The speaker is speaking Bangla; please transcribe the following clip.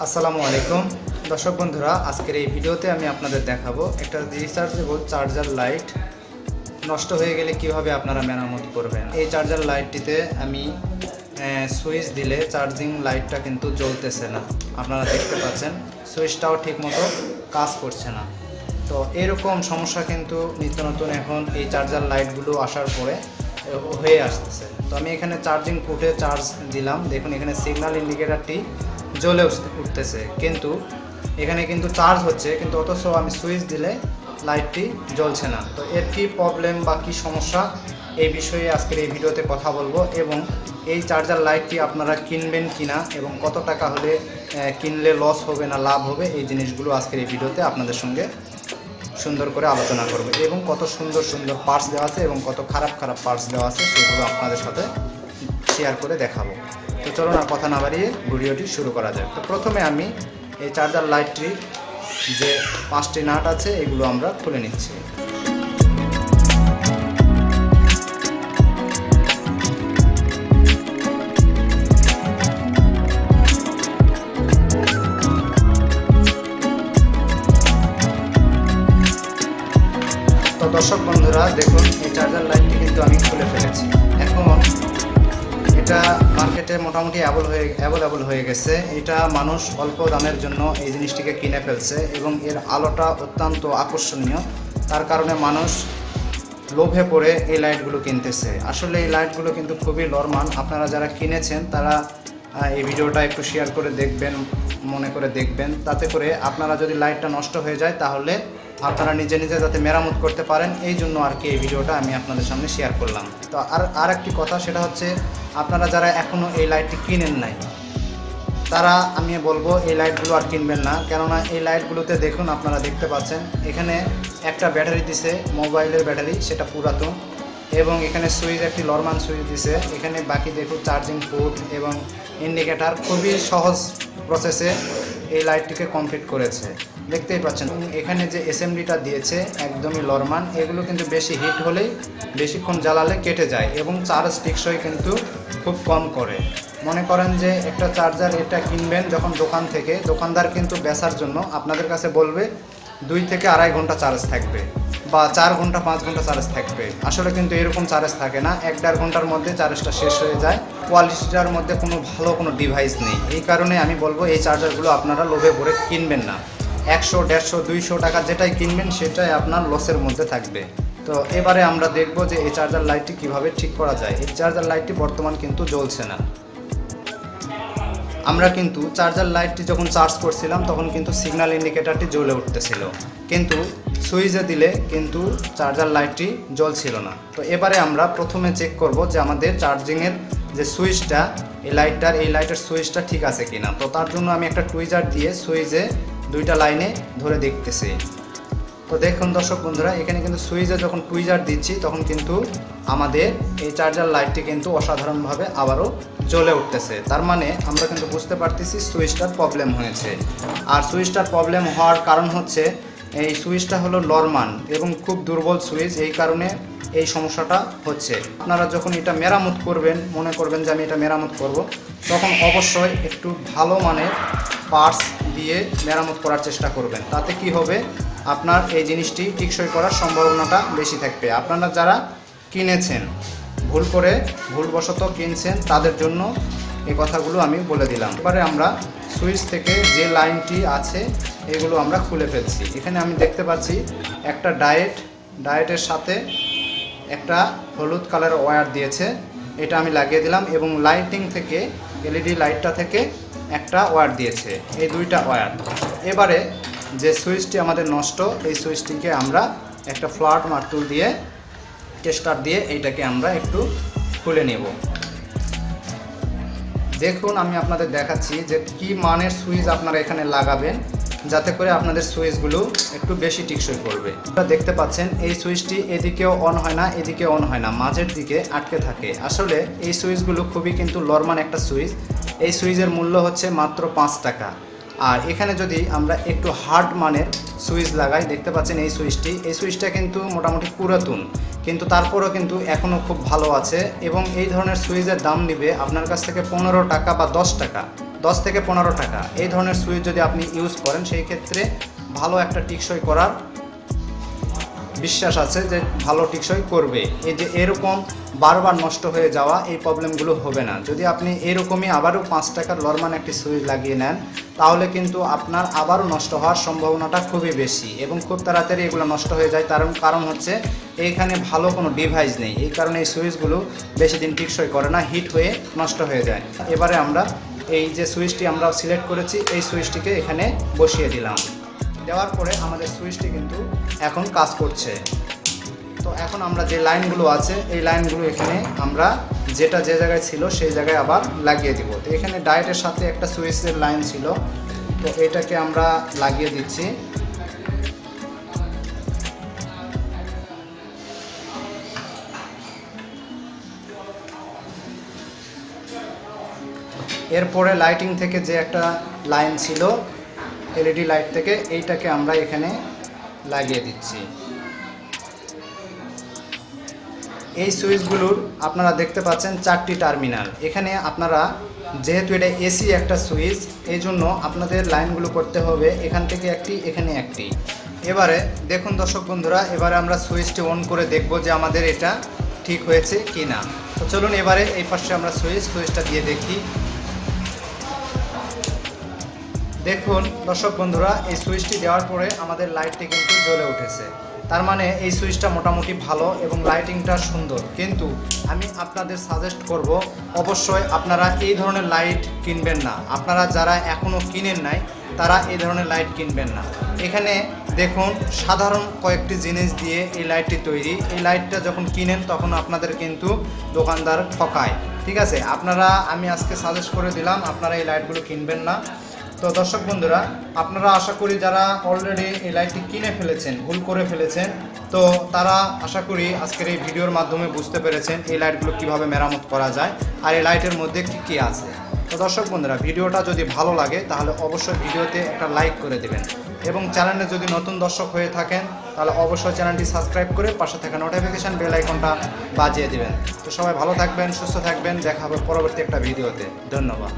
আসসালামু আলাইকুম দর্শক বন্ধুরা, আজকের এই ভিডিওতে আমি আপনাদের দেখাবো একটা রিচার্জেবল চার্জার লাইট নষ্ট হয়ে গেলে কিভাবে আপনারা মেরামত করবেন। এই চার্জার লাইটটিতে আমি সুইচ দিলে চার্জিং লাইটটা কিন্তু জ্বলতেছে না, আপনারা দেখতে পাচ্ছেন সুইচটাও ঠিকমতো কাজ করছে না। তো এরকম সমস্যা কিন্তু নিত্য নতুন এখন এই চার্জার লাইটগুলো আসার পরে হয়ে আসতেছে। তো আমি এখানে চার্জিং পোর্টে চার্জ দিলাম, দেখুন এখানে সিগন্যাল ইন্ডিকেটরটি জ্বলে উঠতেছে, কিন্তু এখানে কিন্তু চার্জ হচ্ছে, কিন্তু অথচ আমি সুইচ দিলে লাইটটি জ্বলছে না। তো এর কী প্রবলেম বা কী সমস্যা এই বিষয়ে আজকের এই ভিডিওতে কথা বলবো, এবং এই চার্জার লাইটটি আপনারা কিনবেন কিনা এবং কত টাকা হলে কিনলে লস হবে না লাভ হবে, এই জিনিসগুলো আজকের এই ভিডিওতে আপনাদের সঙ্গে সুন্দর করে আলোচনা করব, এবং কত সুন্দর সুন্দর পার্টস দেওয়া আছে এবং কত খারাপ খারাপ পার্টস দেওয়া আছে সেগুলো আপনাদের সাথে শেয়ার করে দেখাবো। তো চলুন আর কথা না বাড়িয়ে ভিডিওটি শুরু করা যাক। তো প্রথমে আমি এই চার্জার লাইটটির যে 5টি নাট আছে এগুলো আমরা খুলে নিচ্ছি। তো দর্শক বন্ধুরা দেখুন, এই চার্জার লাইটটি কিন্তু আমি খুলে ফেলেছি। এখন এটা মার্কেটে মোটামুটি অ্যাভেলেবল হয়ে গেছে। এটা মানুষ অল্প দামের জন্য এই জিনিসটিকে কিনে ফেলছে এবং এর আলোটা অত্যন্ত আকর্ষণীয়, তার কারণে মানুষ লোভে পড়ে এই লাইটগুলো কিনতেছে। আসলে এই লাইটগুলো কিন্তু খুবই নরমাল। আপনারা যারা কিনেছেন তারা এই ভিডিওটা একটু শেয়ার করে দেখবেন, মনে করে দেখবেন, তাতে করে আপনারা যদি লাইটটা নষ্ট হয়ে যায় তাহলে আপনারা নিজে নিজে যাতে মেরামত করতে পারেন, এই জন্য আর কি এই ভিডিওটা আমি আপনাদের সামনে শেয়ার করলাম। তো আর একটি কথা, সেটা হচ্ছে আপনারা যারা এখনও এই লাইটটি কিনেন নাই তারা আমি বলবো এই লাইটগুলো আর কিনবেন না, কেননা এই লাইটগুলোতে দেখুন আপনারা দেখতে পাচ্ছেন এখানে একটা ব্যাটারি দিছে, মোবাইলের ব্যাটারি, সেটা পুরাতন, এবং এখানে সুইচ একটি নরমাল সুইচ দিছে। এখানে বাকি দেখুন চার্জিং পোর্ট এবং ইন্ডিকেটার, খুবই সহজ প্রসেসে এই লাইটটিকে কমপ্লিট করেছে, দেখতেই পাচ্ছেন। এখানে যে এসএমডিটা দিয়েছে একদমই নরমাল, এগুলো কিন্তু বেশি হিট হলেই বেশিক্ষণ জ্বালালে কেটে যায় এবং চার্জ টিকসই কিন্তু খুব কম করে। মনে করেন যে একটা চার্জার এটা কিনবেন যখন দোকান থেকে, দোকানদার কিন্তু বেচার জন্য আপনাদের কাছে বলবে 2 থেকে 2.5 ঘন্টা চার্জ থাকবে বা 4 ঘন্টা 5 ঘন্টা চার্জ থাকবে। আসলে কিন্তু এরকম চার্জ থাকে না, 1-1.5 ঘন্টার মধ্যে চার্জটা শেষ হয়ে যায়। কোয়ালিটিটার মধ্যে ভালো কোনো ডিভাইস নেই। এই কারণে আমি বলবো এই চার্জারগুলো আপনারা লোভে পড়ে কিনবেন না। 100, 150, 200 টাকা যেটাই কিনবেন সেটাই আপনার লসের মধ্যে থাকবে। তো এবারে আমরা দেখব যে এই চার্জার লাইটটি কিভাবে ঠিক করা যায়। এই চার্জার লাইটটি বর্তমান কিন্তু জ্বলছে না। আমরা কিন্তু চার্জার লাইটটি যখন চার্জ করছিলাম তখন কিন্তু সিগন্যাল ইন্ডিকেটরটি জ্বলে উঠতেছিল, কিন্তু সুইচে দিলে কিন্তু চার্জার লাইটটি জ্বলছিল না। তো এবারে আমরা প্রথমে চেক করব যে আমাদের চার্জিংয়ের যে সুইচটা, এই লাইটের সুইচটা ঠিক আছে কিনা। তো তার জন্য আমি একটা টুইজার দিয়ে সুইচে 2টা লাইনে ধরে দেখতেছি। তো দেখুন দর্শক বন্ধুরা, এখানে কিন্তু সুইচে যখন টুইজার দিচ্ছি তখন কিন্তু আমাদের এই চার্জার লাইটটি কিন্তু অসাধারণভাবে আবারও জ্বলে উঠতেছে। তার মানে আমরা কিন্তু বুঝতে পারতেছি সুইচটার প্রবলেম হয়েছে। আর সুইচটার প্রবলেম হওয়ার কারণ হচ্ছে এই সুইচটা হলো নরমাল এবং খুব দুর্বল সুইচ, এই কারণে এই সমস্যাটা হচ্ছে। আপনারা যখন এটা মেরামত করবেন, মনে করবেন যে আমি এটা মেরামত করব, তখন অবশ্যই একটু ভালো মানের পার্টস দিয়ে মেরামত করার চেষ্টা করবেন। তাতে কি হবে, আপনার এই জিনিসটি টিকসই করার সম্ভাবনাটা বেশি থাকবে। আপনারা যারা কিনেছেন ভুলবশত কিনছেন তাদের জন্য এই কথাগুলো আমি বলে দিলাম। এবারে আমরা সুইচ থেকে যে লাইনটি আছে এগুলো আমরা খুলে ফেলছি। এখানে আমি দেখতে পাচ্ছি একটা ডায়েটের সাথে একটা হলুদ কালারের ওয়্যার দিয়েছে, এটা আমি লাগিয়ে দিলাম, এবং লাইটিং থেকে এলইডি লাইটটা থেকে একটা ওয়্যার দিয়েছে, এই 2টা ওয়্যার। এবারে যে সুইচটি আমাদের নষ্ট, এই সুইচটিকে আমরা একটা ফ্ল্যাট মার্তুল দিয়ে টেস্টার দিয়ে এইটাকে আমরা একটু খুলে নেব। দেখুন আমি আপনাদের দেখাচ্ছি যে কি মানের সুইচ আপনারা এখানে লাগাবেন যাতে করে আপনাদের সুইচগুলো একটু বেশি টিকসই করবে। আপনারা দেখতে পাচ্ছেন এই সুইচটি এদিকেও অন হয় না, এদিকে অন হয় না, মাঝের দিকে আটকে থাকে। আসলে এই সুইচগুলো খুবই কিন্তু নরমাল একটা সুইচ। এই সুইচের মূল্য হচ্ছে মাত্র 5 টাকা। আর এখানে যদি আমরা একটু হার্ড মানের সুইচ লাগাই, দেখতে পাচ্ছেন এই সুইচটা কিন্তু মোটামুটি পুরাতন, কিন্তু তারপরেও কিন্তু এখনও খুব ভালো আছে। এবং এই ধরনের সুইচের দাম নেবে আপনার কাছ থেকে 15 টাকা বা 10 টাকা, 10 থেকে 15 টাকা। এই ধরনের সুইচ যদি আপনি ইউজ করেন সেই ক্ষেত্রে ভালো একটা টিকসই করার বিশ্বাস আছে যে ভালো টিকসই করবে। এই যে এরকম বারবার নষ্ট হয়ে যাওয়া এই প্রবলেমগুলো হবে না। যদি আপনি এরকমই আবারও 5 টাকার নরমাল একটি সুইচ লাগিয়ে নেন তাহলে কিন্তু আপনার আবারও নষ্ট হওয়ার সম্ভাবনাটা খুবই বেশি এবং খুব তাড়াতাড়ি এগুলো নষ্ট হয়ে যায়। কারণ হচ্ছে এইখানে ভালো কোনো ডিভাইস নেই, এই কারণে এই সুইচগুলো বেশি দিন টিকসই করে না, হিট হয়ে নষ্ট হয়ে যায়। এবারে আমরা এই যে সুইচটি আমরা সিলেক্ট করেছি এই সুইচটিকে এখানে বসিয়ে দিলাম। দেওয়ার পরে আমাদের সুইচটি কিন্তু এখন কাজ করছে। তো এখন আমরা যে লাইনগুলো আছে এই লাইনগুলো এখানে আমরা যেটা যে জায়গায় ছিল সেই জায়গায় আবার লাগিয়ে দিব। তো এখানে ডায়েটের সাথে একটা সুইচের লাইন ছিল, তো এটাকে আমরা লাগিয়ে দিচ্ছি। এরপরে লাইটিং থেকে যে একটা লাইন ছিল এলইডি লাইট থেকে, এইটাকে আমরা এখানে লাগিয়ে দিচ্ছি। এই সুইচগুলোর আপনারা দেখতে পাচ্ছেন 4টি টার্মিনাল। এখানে আপনারা যেহেতু এটা এসি একটা সুইচ এই জন্য আপনাদের লাইনগুলো করতে হবে এখান থেকে একটি, এখানে একটি। এবারে দেখুন দর্শক বন্ধুরা, এবারে আমরা সুইচটি অন করে দেখব যে আমাদের এটা ঠিক হয়েছে কি না। তো চলুন এবারে এই পাশে আমরা সুইচটা দিয়ে দেখি। দেখুন দর্শক বন্ধুরা, এই সুইচটি দেওয়ার পরে আমাদের লাইটটি কিন্তু জ্বলে উঠেছে। তার মানে এই সুইচটা মোটামুটি ভালো এবং লাইটিংটা সুন্দর। কিন্তু আমি আপনাদের সাজেস্ট করব অবশ্যই আপনারা এই ধরনের লাইট কিনবেন না। আপনারা যারা এখনও কিনেন নাই তারা এই ধরনের লাইট কিনবেন না। এখানে দেখুন সাধারণ কয়েকটি জিনিস দিয়ে এই লাইটটি তৈরি। এই লাইটটা যখন কিনেন তখন আপনাদের কিন্তু দোকানদার ঠকায়, ঠিক আছে? আমি আজকে সাজেস্ট করে দিলাম আপনারা এই লাইটগুলো কিনবেন না। তো দর্শক বন্ধুরা, আপনারা আশা করি যারা অলরেডি এই লাইটটি কিনে ফেলেছেন, ভুল করে ফেলেছেন, তো তারা আশা করি আজকের এই ভিডিওর মাধ্যমে বুঝতে পেরেছেন এই লাইটগুলো কিভাবে মেরামত করা যায় আর এই লাইটের মধ্যে কি আছে। তো দর্শক বন্ধুরা, ভিডিওটা যদি ভালো লাগে তাহলে অবশ্যই ভিডিওতে একটা লাইক করে দেবেন এবং চ্যানেলে যদি নতুন দর্শক হয়ে থাকেন তাহলে অবশ্যই চ্যানেলটি সাবস্ক্রাইব করে পাশে থাকা নোটিফিকেশান বেল আইকনটা বাজিয়ে দেবেন। তো সবাই ভালো থাকবেন, সুস্থ থাকবেন, দেখা হবে পরবর্তী একটা ভিডিওতে। ধন্যবাদ।